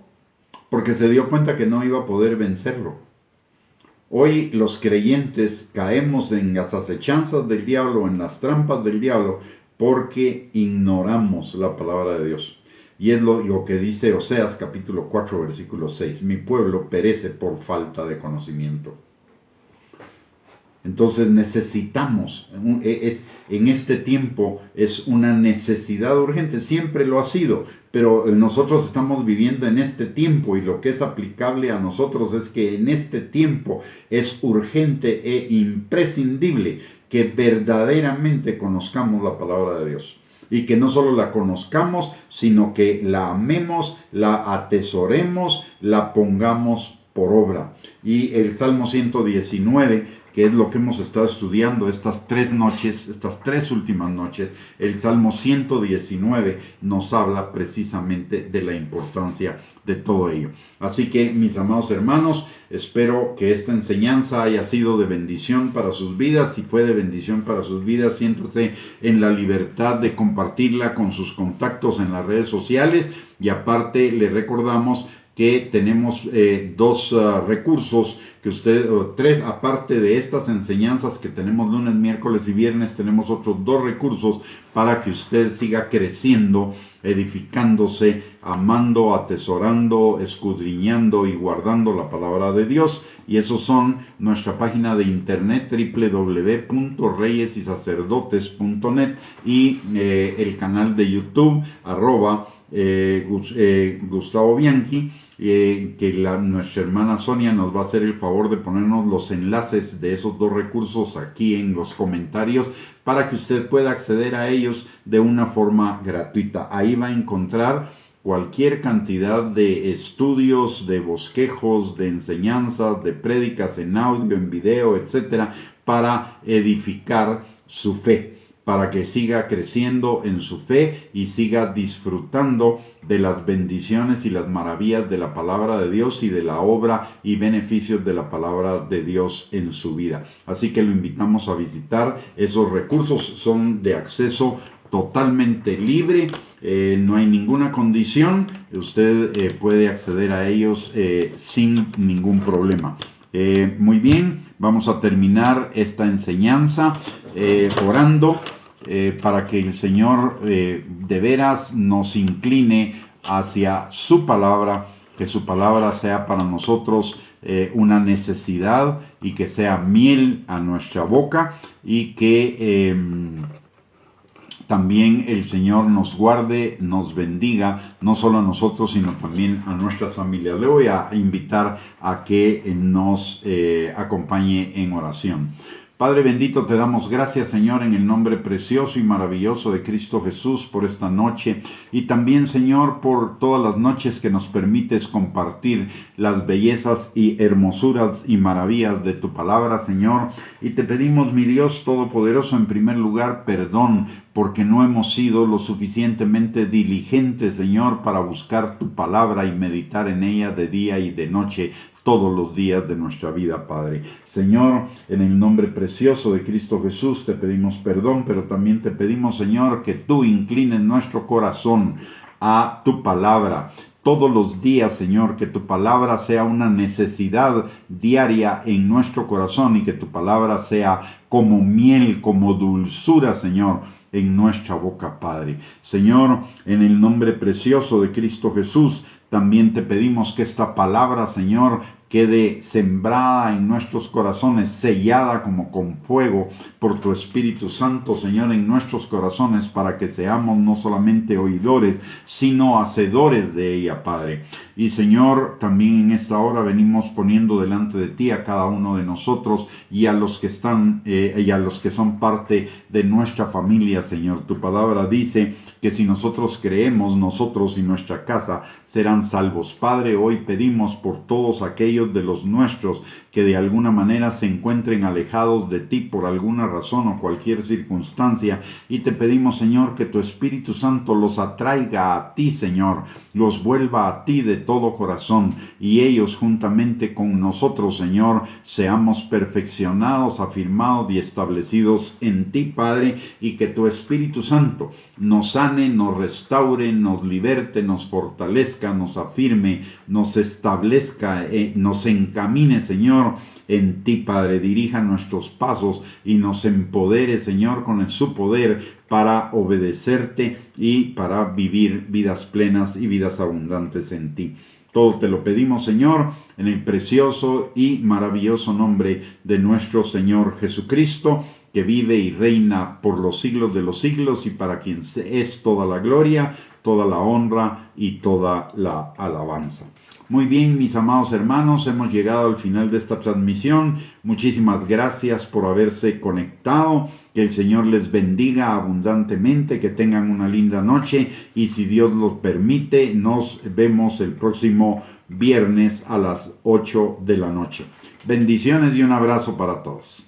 A: porque se dio cuenta que no iba a poder vencerlo. Hoy los creyentes caemos en las acechanzas del diablo, en las trampas del diablo, porque ignoramos la palabra de Dios. Y es lo que dice Oseas capítulo 4 versículo 6. Mi pueblo perece por falta de conocimiento. Entonces necesitamos, en este tiempo es una necesidad urgente, siempre lo ha sido, pero nosotros estamos viviendo en este tiempo, y lo que es aplicable a nosotros es que en este tiempo es urgente e imprescindible que verdaderamente conozcamos la palabra de Dios. Y que no solo la conozcamos, sino que la amemos, la atesoremos, la pongamos por obra. y el Salmo 119, que es lo que hemos estado estudiando estas 3 noches, estas 3 últimas noches. El Salmo 119 nos habla precisamente de la importancia de todo ello. Así que, mis amados hermanos, espero que esta enseñanza haya sido de bendición para sus vidas. Si fue de bendición para sus vidas, siéntase en la libertad de compartirla con sus contactos en las redes sociales. Y aparte, le recordamos que tenemos 2 recursos que usted, o 3, aparte de estas enseñanzas que tenemos lunes, miércoles y viernes, tenemos otros 2 recursos para que usted siga creciendo, edificándose, amando, atesorando, escudriñando y guardando la palabra de Dios. Y esos son nuestra página de internet www.reyesysacerdotes.net y el canal de YouTube @Gustavo Bianchi, que nuestra hermana Sonia nos va a hacer el favor de ponernos los enlaces de esos 2 recursos aquí en los comentarios para que usted pueda acceder a ellos de una forma gratuita. Ahí va a encontrar cualquier cantidad de estudios, de bosquejos, de enseñanzas, de prédicas en audio, en video, etcétera, para edificar su fe, para que siga creciendo en su fe y siga disfrutando de las bendiciones y las maravillas de la palabra de Dios y de la obra y beneficios de la palabra de Dios en su vida. Así que lo invitamos a visitar. Esos recursos son de acceso totalmente libre, no hay ninguna condición, usted puede acceder a ellos sin ningún problema. Muy bien, vamos a terminar esta enseñanza orando para que el Señor de veras nos incline hacia su palabra, que su palabra sea para nosotros una necesidad y que sea miel a nuestra boca, y que también el Señor nos guarde, nos bendiga, no solo a nosotros, sino también a nuestras familias. Le voy a invitar a que nos acompañe en oración. Padre bendito, te damos gracias, Señor, en el nombre precioso y maravilloso de Cristo Jesús por esta noche, y también, Señor, por todas las noches que nos permites compartir las bellezas y hermosuras y maravillas de tu palabra, Señor. Y te pedimos, mi Dios Todopoderoso, en primer lugar, perdón, porque no hemos sido lo suficientemente diligentes, Señor, para buscar tu palabra y meditar en ella de día y de noche, todos los días de nuestra vida, Padre. Señor, en el nombre precioso de Cristo Jesús te pedimos perdón, pero también te pedimos, Señor, que tú inclines nuestro corazón a tu palabra todos los días, Señor, que tu palabra sea una necesidad diaria en nuestro corazón, y que tu palabra sea como miel, como dulzura, Señor, en nuestra boca, Padre. Señor, en el nombre precioso de Cristo Jesús, también te pedimos que esta palabra, Señor, quede sembrada en nuestros corazones, sellada como con fuego por tu Espíritu Santo, Señor, en nuestros corazones, para que seamos no solamente oidores, sino hacedores de ella, Padre. Y, Señor, también en esta hora venimos poniendo delante de ti a cada uno de nosotros y a los que están y a los que son parte de nuestra familia, Señor. Tu palabra dice que si nosotros creemos, nosotros y nuestra casa serán salvos. Padre, hoy pedimos por todos aquellos de los nuestros que de alguna manera se encuentren alejados de ti por alguna razón o cualquier circunstancia, y te pedimos, Señor, que tu Espíritu Santo los atraiga a ti, Señor, los vuelva a ti de todo corazón, y ellos juntamente con nosotros, Señor, seamos perfeccionados, afirmados y establecidos en ti, Padre, y que tu Espíritu Santo nos sane, nos restaure, nos liberte, nos fortalezca, nos afirme, nos establezca, nos encamine, Señor, en ti, Padre. Dirija nuestros pasos y nos empodere, Señor, con su poder para obedecerte y para vivir vidas plenas y vidas abundantes en ti. Todo te lo pedimos, Señor, en el precioso y maravilloso nombre de nuestro Señor Jesucristo, que vive y reina por los siglos de los siglos, y para quien es toda la gloria, toda la honra y toda la alabanza. Muy bien, mis amados hermanos, hemos llegado al final de esta transmisión. Muchísimas gracias por haberse conectado. Que el Señor les bendiga abundantemente, que tengan una linda noche y si Dios lo permite, nos vemos el próximo viernes a las 8 de la noche. Bendiciones y un abrazo para todos.